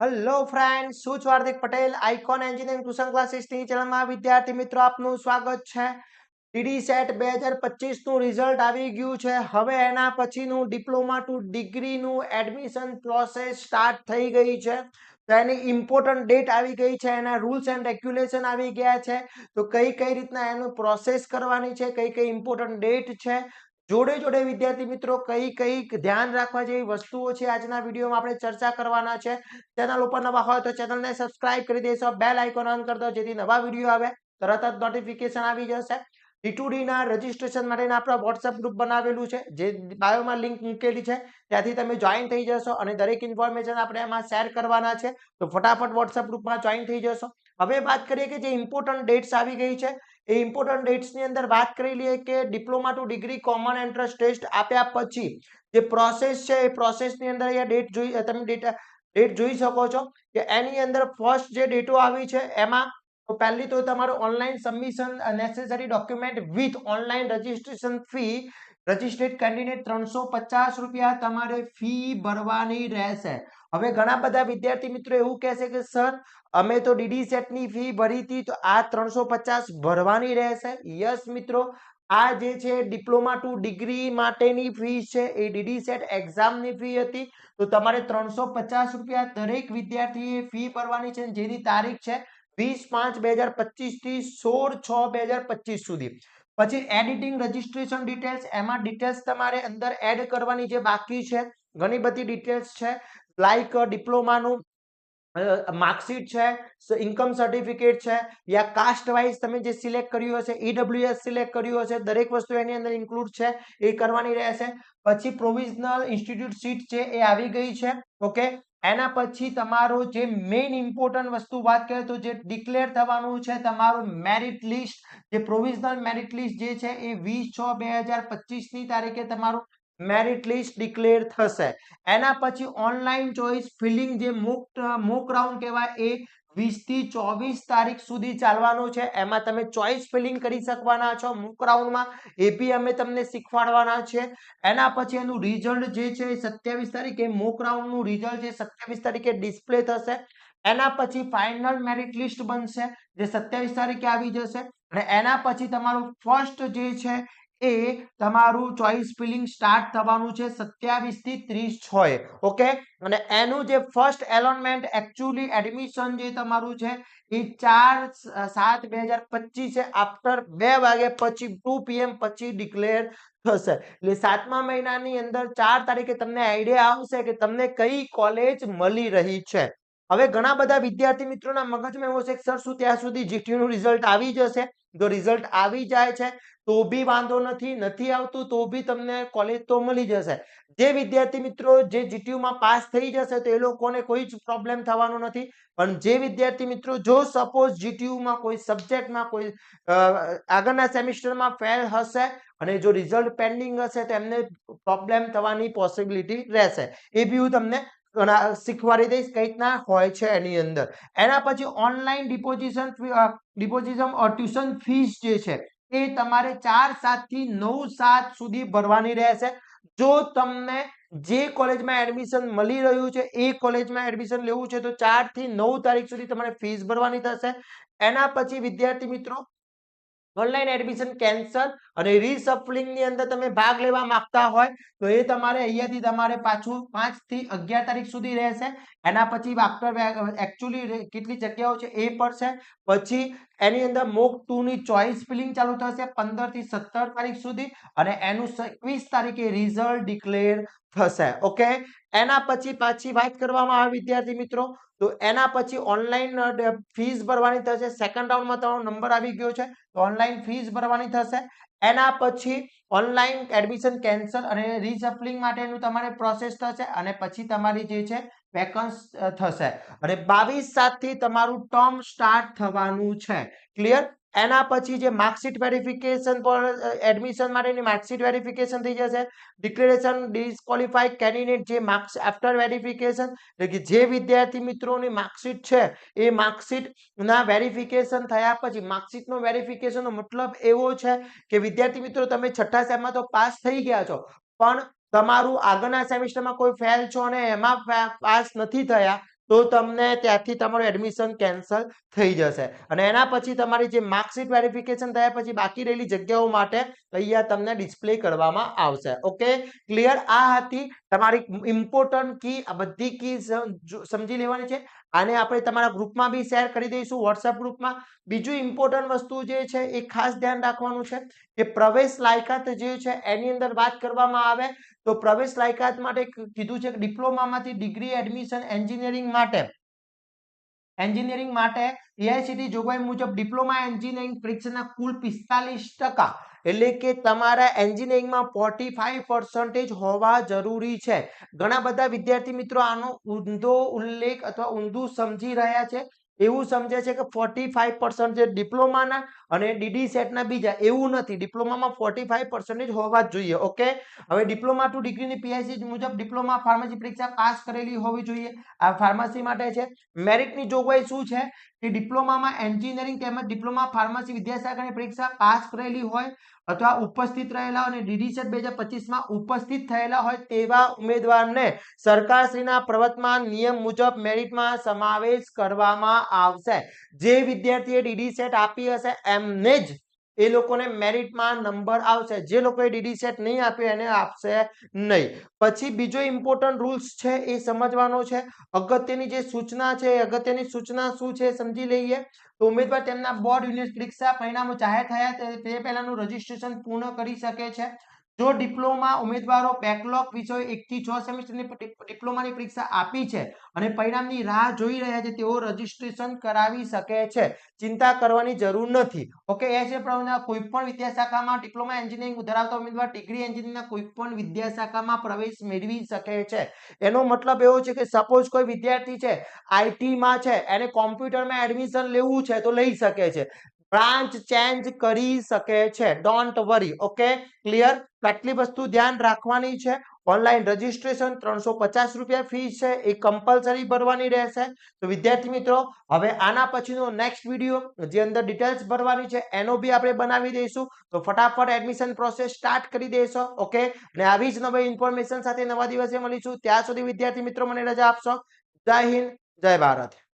Hello friend, શું છું Hardik Patel icon engineering tuition ક્લાસીસની ચેનલમાં વિદ્યાર્થી મિત્રો આપનું સ્વાગત છે। ડીડી સેટ 2025 નું રિઝલ્ટ આવી ગયું છે। હવે એના પછીનું ડિપ્લોમા ટુ ડિગ્રીનું એડમિશન પ્રોસેસ સ્ટાર્ટ થઈ ગઈ છે। તો એની ઇમ્પોર્ટન્ટ ડેટ આવી ગઈ છે, એના રૂલ્સ એન્ડ રેગ્યુલેશન આવી ગયા છે। તો કઈ કઈ રીતના એનું પ્રોસેસ કરવાની છે, કઈ કઈ ઇમ્પોર્ટન્ટ ડેટ છે, જોડે જોડે વિદ્યાર્થી મિત્રો કઈ કઈ ધ્યાન રાખવા જેવી વસ્તુઓ છે આજના વિડીયોમાં આપણે ચર્ચા કરવાના છે। ચેનલ ઉપર નવા હોય તો ચેનલને સબસ્ક્રાઇબ કરી દેશો, બેલ આઇકોન ઓન કરી દો જેથી નવા વિડીયો આવે તરત જ નોટિફિકેશન આવી જશે। ટી2ડી ના રજીસ્ટ્રેશન માટેના આપણા વોટ્સએપ ગ્રુપ બનાવેલું છે, જે બાયોમાં લિંક મૂકેલી છે, ત્યાંથી તમે જોઈન થઈ જશો અને દરેક ઇન્ફોર્મેશન આપણે એમાં શેર કરવાના છે। તો ફટાફટ વોટ્સએપ ગ્રુપમાં જોઈન થઈ જશો। હવે વાત કરીએ કે જે ઇમ્પોર્ટન્ટ ડેટ્સ આવી ગઈ છે એ ઇમ્પોર્ટન્ટ ડેટ્સની અંદર વાત કરી લઈએ કે diploma to degree common entrance test આપ્યા પછી જે પ્રોસેસ છે એ પ્રોસેસની અંદર અહીંયા ડેટ જોઈ શકો છો કે એની અંદર ફર્સ્ટ જે ડેટો આવી છે એમાં તો પહેલી તો તમારું online submission necessary document with online registration fee registered candidate 350 રૂપિયા તમારે ફી ભરવાની રહેશે। હવે ઘણા બધા વિદ્યાર્થી મિત્રો એવું કહેશે કે સર અમે તો ડીડી સેટ ની ફી ભરી હતી તો આ 350 ભરવાની રહેશે। યસ મિત્રો, આ જે છે ડિપ્લોમા ટુ ડિગ્રી માટેની ફી છે એ ડીડી સેટ એક્ઝામની ફી હતી। તો તમારે 350 રૂપિયા દરેક વિદ્યાર્થીએ ફી ભરવાની છે, જેની તારીખ છે 20/5/2025 થી 16/6/2025 સુધી। પછી એડિટિંગ રજીસ્ટ્રેશન ડિટેલ્સ, એમાં ડિટેલ્સ તમારે અંદર એડ કરવાની જે બાકી છે, ઘણી બધી ડિટેલ્સ છે, લાઈક ડિપ્લોમાનું માર્કશીટ છે, ઇન્કમ સર્ટિફિકેટ છે, યા કાસ્ટ વાઇઝ તમે જે સિલેક્ટ કર્યું હશે, ઈડબ્લ્યુએસ સિલેક્ટ કર્યું હશે, દરેક વસ્તુ એની અંદર ઇન્ક્લુડ છે, એ કરવાની રહેશે। પછી પ્રોવિઝનલ ઇન્સ્ટિટ્યૂટ સીટ છે એ આવી ગઈ છે, ઓકે। એના પછી તમારો જે મેઇન ઇમ્પોર્ટન્ટ વસ્તુ વાત કરીએ તો જે ડિક્લેર થવાનું છે તમારું મેરિટ લિસ્ટ, જે પ્રોવિઝનલ મેરિટ લિસ્ટ જે છે એ 20/6/2025 ની તારીખે તમારું મેરિટ લિસ્ટ ડિક્લેર થશે। એના પછી ઓનલાઈન ચોઇસ ફિલિંગ જે મોક રાઉન્ડ કહેવાય એ 20 થી 24 તારીખ સુધી ચાલવાનું છે। એમાં તમે ચોઇસ ફિલિંગ કરી શકવાના છો મોક રાઉન્ડમાં, એ બી અમે તમને શીખવાડવાના છે। એના પછી એનું રિઝલ્ટ જે છે 27 તારીખે મોક રાઉન્ડનું રિઝલ્ટ જે 27 તારીખે ડિસ્પ્લે થશે। એના પછી ફાઇનલ મેરિટ લિસ્ટ બનશે જે 27 તારીખે આવી જશે અને એના પછી તમારું ફર્સ્ટ જે છે એ તમારું ચોઇસ ફિલિંગ સ્ટાર્ટ થવાનું છે 27 થી 30/6, ઓકે। અને એનું જે ફર્સ્ટ એલોટમેન્ટ એકચ્યુઅલી એડમિશન જે તમારું છે એ 4/7/2025 છે, આફ્ટર 2 વાગ્યા પછી 2 PM પછી ડિક્લેર થશે। એટલે 7મા મહિનાની અંદર 4 તારીખે તમને આઈડિયા આવશે કે તમને કઈ કોલેજ મળી રહી છે। હવે ઘણા બધા વિદ્યાર્થી મિત્રોના મગજમાં એવું છે કે સર શું ત્યાં સુધી જીટીયુ નું રિઝલ્ટ આવી જશે? જો રિઝલ્ટ આવી જાય છે તો બી વાંધો નથી, નથી આવતું તો બી તમને કોલેજ તો મળી જશે। જે વિદ્યાર્થી મિત્રો જે જીટીયુ માં પાસ થઈ જશે તો એ લોકોને કોઈ જ પ્રોબ્લેમ થવાનો નથી, પણ જે વિદ્યાર્થી મિત્રો જો સપોઝ જીટીયુ માં કોઈ સબ્જેક્ટમાં કોઈ આગળના સેમિસ્ટરમાં ફેલ હશે અને જો રિઝલ્ટ પેન્ડિંગ હશે તો એમને પ્રોબ્લેમ થવાની પોસિબિલિટી રહેશે। એ બી હું તમને શીખવાડી દઈશ કઈ રીતના હોય છે એની અંદર। એના પછી ઓનલાઈન ડિપોઝિશન ટ્યુશન ફીસ જે છે એ તમારે 4/7 થી 9/7 સુધી ભરવાની રહેશે। જો તમને જે કોલેજમાં એડમિશન મળી રહ્યું છે એ કોલેજમાં એડમિશન લેવું છે તો 4 થી 9 તારીખ સુધી તમારે ફીસ ભરવાની થશે। એના પછી વિદ્યાર્થી મિત્રો ઓનલાઈન એડમિશન કેન્સલ અને રીસફલિંગ ની અંદર તમે ભાગ લેવા માંગતા હોય તો એ તમારે અહીંયાથી તમારે પાછું 5 થી 11 તારીખ સુધી રહેશે। એના પછી આફ્ટર એકચ્યુઅલી કેટલી જગ્યાઓ છે એ પડશે। પછી એની અંદર મોક 2 ની ચોઇસ ફિલિંગ ચાલુ થશે 15 થી 17 તારીખ સુધી અને એનું 21 તારીખે રિઝલ્ટ ડિક્લેર થશે, ઓકે। એના પછી પાછી વાત કરવામાં આવે વિદ્યાર્થી મિત્રો તો એના પછી ઓનલાઈન ફીસ ભરવાની થશે। સેકન્ડ રાઉન્ડમાં તમારો નંબર આવી ગયો છે તો ઓનલાઈન ફીસ ભરવાની થશે। એના પછી ઓનલાઈન એડમિશન કેન્સલ અને રીસફલિંગ માટેનું તમારે પ્રોસેસ થશે અને પછી તમારી જે છે વેકન્સ થશે અને 22/7 થી તમારું ટર્મ સ્ટાર્ટ થવાનું છે, ક્લિયર। એના પછી જે માર્કશીટ વેરિફિકેશન પર એડમિશન માટેની માર્કશીટ વેરિફિકેશન થઈ જશે। ડિક્લેરેશન ડિસ્કોલિફાઈડ કેન્ડિડેટ જે માર્ક્સ આફ્ટર વેરિફિકેશન એટલે કે જે વિદ્યાર્થી મિત્રોની માર્કશીટ છે એ માર્કશીટ ના વેરિફિકેશન થયા પછી માર્કશીટનો વેરિફિકેશનનો મતલબ એવો છે કે વિદ્યાર્થી મિત્રો તમે છઠ્ઠા સેમમાં તો પાસ થઈ ગયા છો પણ તમારું આગળના સેમિસ્ટરમાં કોઈ ફેલ છો અને એમાં પાસ નથી થયા તો તમને ત્યાંથી તમારું એડમિશન કેન્સલ થઈ જશે અને એના પછી તમારી જે માર્કશીટ વેરિફિકેશન થયા પછી બાકી રહેલી જગ્યાઓ માટે અહીંયા તમને ડિસ્પ્લે કરવામાં આવશે. Okay, clear? આ હતી તમારી ઇમ્પોર્ટન્ટ કી. આ બધી કી સમજી લેવાની છે. આને આપણે તમારા ગ્રુપમાં બી શેર કરી દઈશું, વોટ્સએપ ગ્રુપમાં. બીજું ઇમ્પોર્ટન્ટ વસ્તુ જે છે એ ખાસ ધ્યાન રાખવાનું છે કે પ્રવેશ લાયકાત જે છે એની અંદર વાત કરવામાં આવે તો પ્રવેશ લાયકાત માટે કીધું છે કે ડિપ્લોમામાંથી ડિગ્રી એડમિશન એન્જિનિયરિંગ માટે એઆઈસીટી જોગવાઈ મુજબ ડિપ્લોમા એન્જિનિયરિંગ પરીક્ષાના કુલ 45% એટલે કે તમારા એન્જિનિયરિંગમાં 45% હોવા જરૂરી છે. ઘણા બધા વિદ્યાર્થી મિત્રો આનો ઊંધો ઉલ્લેખ અથવા ઊંધું સમજી રહ્યા છે. એવું સમજે છે કે 45% જે ડિપ્લોમાના અને ડીડી સેટના બીજા, એવું નથી. ડિપ્લોમામાં 45% હોવા જ જોઈએ. ઓકે, હવે ડિપ્લોમા ટુ ડિગ્રીની પીએચડી મુજબ ડિપ્લોમા ફાર્મસી પરીક્ષા પાસ કરેલી હોવી જોઈએ. આ ફાર્મસી માટે છે. મેરિટની જોગવાઈ શું છે કે ડિપ્લોમામાં એન્જિનિયરિંગ તેમજ ડિપ્લોમા ફાર્મસી વિદ્યાશાખાની પરીક્ષા પાસ કરેલી હોય અથવા ઉપસ્થિત રહેલા અને ડીડી સેટ 2025 માં ઉપસ્થિત થયેલા હોય તેવા ઉમેદવારને સરકારશ્રીના પ્રવર્તમાન નિયમ મુજબ મેરિટમાં સમાવેશ કરવામાં આવશે. જે વિદ્યાર્થીએ ડીડી સેટ આપી હશે એમને જ એ લોકોને મેરિટમાં નંબર આવશે. જે લોકોએ ડીડી સેટ નહીં આપ્યો એને આપશે નહીં. પછી બીજો ઇમ્પોર્ટન્ટ રૂલ્સ છે એ સમજવાનો છે. અગત્યની જે સૂચના છે એ અગત્યની સૂચના શું છે સમજી લઈએ. તો ઉમેદવાર તેમના બોર્ડ યુનિટ પરીક્ષા પરિણામો જાહેર થયા તે પહેલાનું રજીસ્ટ્રેશન પૂર્ણ કરી શકે છે. જો ડિપ્લોમા ઉમેદવારો બેકલોગ વિષયો 1 થી 6 સેમેસ્ટરની ડિપ્લોમાની પરીક્ષા આપી છે અને પરિણામની રાહ જોઈ રહ્યા છે તેઓ રજીસ્ટ્રેશન કરાવી શકે છે. ચિંતા કરવાની જરૂર નથી. ઓકે, એ છે કોઈ પણ વિદ્યાશાખામાં ડિપ્લોમા એન્જિનિયરિંગ ધરાવતા ઉમેદવાર ડિગ્રી એન્જિનિયરિંગના કોઈ પણ વિદ્યાશાખામાં પ્રવેશ મેળવી શકે છે. એનો મતલબ એવો છે કે સપોઝ કોઈ વિદ્યાર્થી છે આઈટી માં છે, એને કોમ્પ્યુટરમાં એડમિશન લેવું છે તો લઈ શકે છે. બ્રાન્ચ ચેન્જ કરી શકે છે. Don't worry. Okay, clear? આટલી વસ્તુ ધ્યાન રાખવાની છે. ઓનલાઈન રજીસ્ટ્રેશન 350 રૂપિયા ફી છે, એ કમ્પલસરી ભરવાની રહેશે. તો વિદ્યાર્થી મિત્રો, હવે આના પછીનો નેક્સ્ટ વિડીયો જે અંદર ડિટેલ્સ ભરવાની છે એનો બી આપણે બનાવી દઈશું. તો ફટાફટ એડમિશન પ્રોસેસ સ્ટાર્ટ કરી દેશો. ઓકે, અને આવી જ નવી ઇન્ફોર્મેશન સાથે નવા દિવસે મળીશું. ત્યાં સુધી વિદ્યાર્થી મિત્રો મને રજા આપશો. જય હિન્દ, જય ભારત.